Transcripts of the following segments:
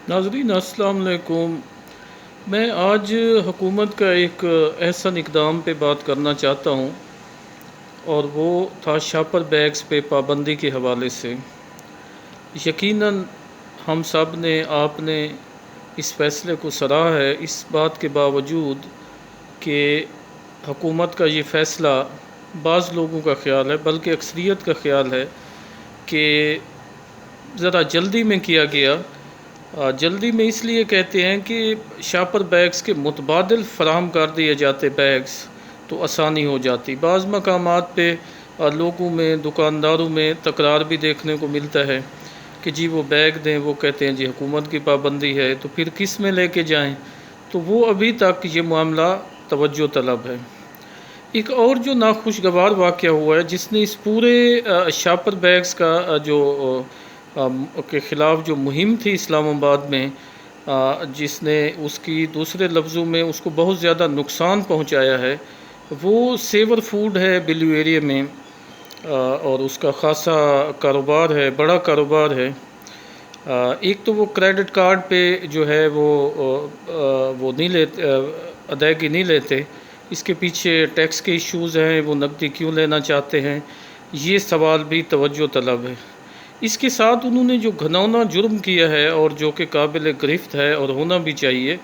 ناظرین السلام علیکم۔ میں آج حکومت کا ایک احسن اقدام پہ بات کرنا چاہتا ہوں، اور وہ تھا شاپر بیگز پہ پابندی کے حوالے سے۔ یقیناً ہم سب نے، آپ نے اس فیصلے کو سراہا ہے، اس بات کے باوجود کہ حکومت کا یہ فیصلہ بعض لوگوں کا خیال ہے، بلکہ اکثریت کا خیال ہے کہ ذرا جلدی میں کیا گیا۔ جلدی میں اس لیے کہتے ہیں کہ شاپر بیگز کے متبادل فراہم کر دیے جاتے بیگز تو آسانی ہو جاتی۔ بعض مقامات پہ لوگوں میں، دکانداروں میں تکرار بھی دیکھنے کو ملتا ہے کہ جی وہ بیگ دیں، وہ کہتے ہیں جی حکومت کی پابندی ہے، تو پھر کس میں لے کے جائیں؟ تو وہ ابھی تک یہ معاملہ توجہ طلب ہے۔ ایک اور جو ناخوشگوار واقعہ ہوا ہے، جس نے اس پورے شاپر بیگز کا کے خلاف جو مہم تھی اسلام آباد میں، جس نے اس کی دوسرے لفظوں میں اس کو بہت زیادہ نقصان پہنچایا ہے، وہ سیور فوڈ ہے بلیو ایریا میں، اور اس کا خاصا کاروبار ہے، بڑا کاروبار ہے۔ ایک تو وہ کریڈٹ کارڈ پہ جو ہے وہ نہیں لیتے، ادائیگی نہیں لیتے، اس کے پیچھے ٹیکس کے ایشوز ہیں، وہ نقدی کیوں لینا چاہتے ہیں، یہ سوال بھی توجہ طلب ہے۔ اس کے ساتھ انہوں نے جو گھناؤنا جرم کیا ہے، اور جو کہ قابل گرفت ہے اور ہونا بھی چاہیے،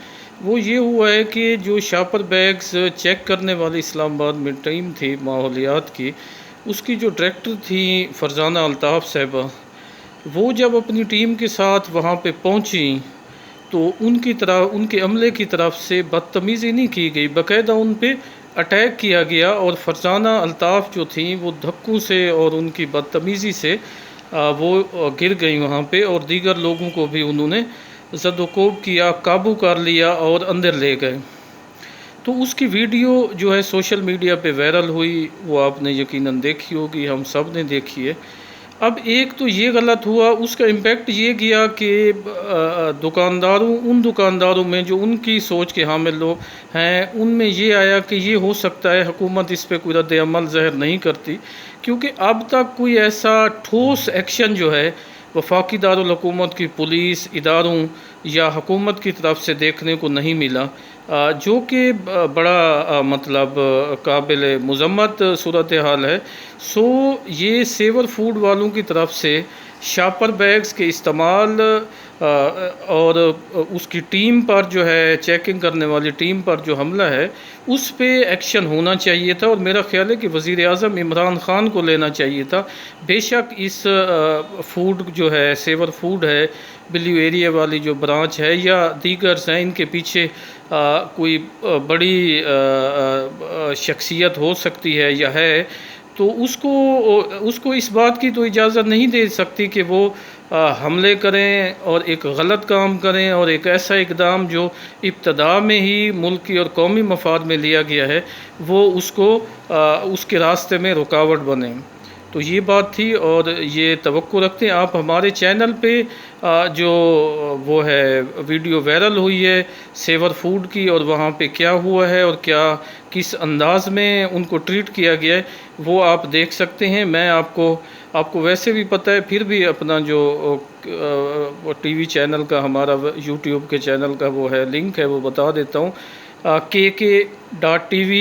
وہ یہ ہوا ہے کہ جو شاپر بیگز چیک کرنے والی اسلام آباد میں ٹیم تھی ماحولیات کی، اس کی جو ڈائریکٹر تھی فرزانہ الطاف صاحبہ، وہ جب اپنی ٹیم کے ساتھ وہاں پہ پہنچیں تو ان کے عملے کی طرف سے بدتمیزی نہیں کی گئی، باقاعدہ ان پہ اٹیک کیا گیا، اور فرزانہ الطاف جو تھیں وہ دھکوں سے اور ان کی بدتمیزی سے وہ گر گئیں وہاں پہ، اور دیگر لوگوں کو بھی انہوں نے زد و کوب کیا، قابو کر لیا اور اندر لے گئے۔ تو اس کی ویڈیو جو ہے سوشل میڈیا پہ وائرل ہوئی، وہ آپ نے یقیناً دیکھی ہوگی، ہم سب نے دیکھی ہے۔ اب ایک تو یہ غلط ہوا، اس کا امپیکٹ یہ گیا کہ ان دکانداروں میں جو ان کی سوچ کے حامل لوگ ہیں، ان میں یہ آیا کہ یہ ہو سکتا ہے حکومت اس پہ کوئی رد عمل ظاہر نہیں کرتی، کیونکہ اب تک کوئی ایسا ٹھوس ایکشن جو ہے وفاقی دارالحکومت کی پولیس اداروں یا حکومت کی طرف سے دیکھنے کو نہیں ملا، جو کہ بڑا مطلب قابل مذمت صورتحال ہے۔ سو یہ سیور فوڈ والوں کی طرف سے شاپر بیگز کے استعمال اور اس کی ٹیم پر جو ہے، چیکنگ کرنے والی ٹیم پر جو حملہ ہے، اس پہ ایکشن ہونا چاہیے تھا، اور میرا خیال ہے کہ وزیر اعظم عمران خان کو لینا چاہیے تھا۔ بے شک اس فوڈ جو ہے، سیور فوڈ ہے، بلیو ایریا والی جو برانچ ہے یا دیگرز ہیں، ان کے پیچھے کوئی بڑی شخصیت ہو سکتی ہے یا ہے، تو اس کو اس بات کی تو اجازت نہیں دے سکتی کہ وہ حملے کریں اور ایک غلط کام کریں، اور ایک ایسا اقدام جو ابتدا میں ہی ملکی اور قومی مفاد میں لیا گیا ہے، وہ اس کے راستے میں رکاوٹ بنے۔ تو یہ بات تھی، اور یہ توقع رکھتے ہیں آپ ہمارے چینل پہ جو وہ ہے ویڈیو وائرل ہوئی ہے سیور فوڈ کی، اور وہاں پہ کیا ہوا ہے اور کس انداز میں ان کو ٹریٹ کیا گیا ہے، وہ آپ دیکھ سکتے ہیں۔ میں آپ کو ویسے بھی پتہ ہے، پھر بھی اپنا جو ٹی وی چینل کا، ہمارا یوٹیوب کے چینل کا وہ ہے لنک ہے، وہ بتا دیتا ہوں، KK.TV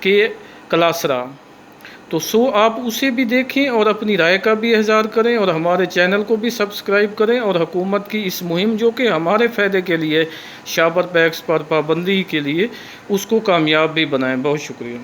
/K کلاسرا۔ تو آپ اسے بھی دیکھیں اور اپنی رائے کا بھی اظہار کریں، اور ہمارے چینل کو بھی سبسکرائب کریں، اور حکومت کی اس مہم جو کہ ہمارے فائدے کے لیے، شاپر بیگز پر پابندی کے لیے، اس کو کامیاب بھی بنائیں۔ بہت شکریہ۔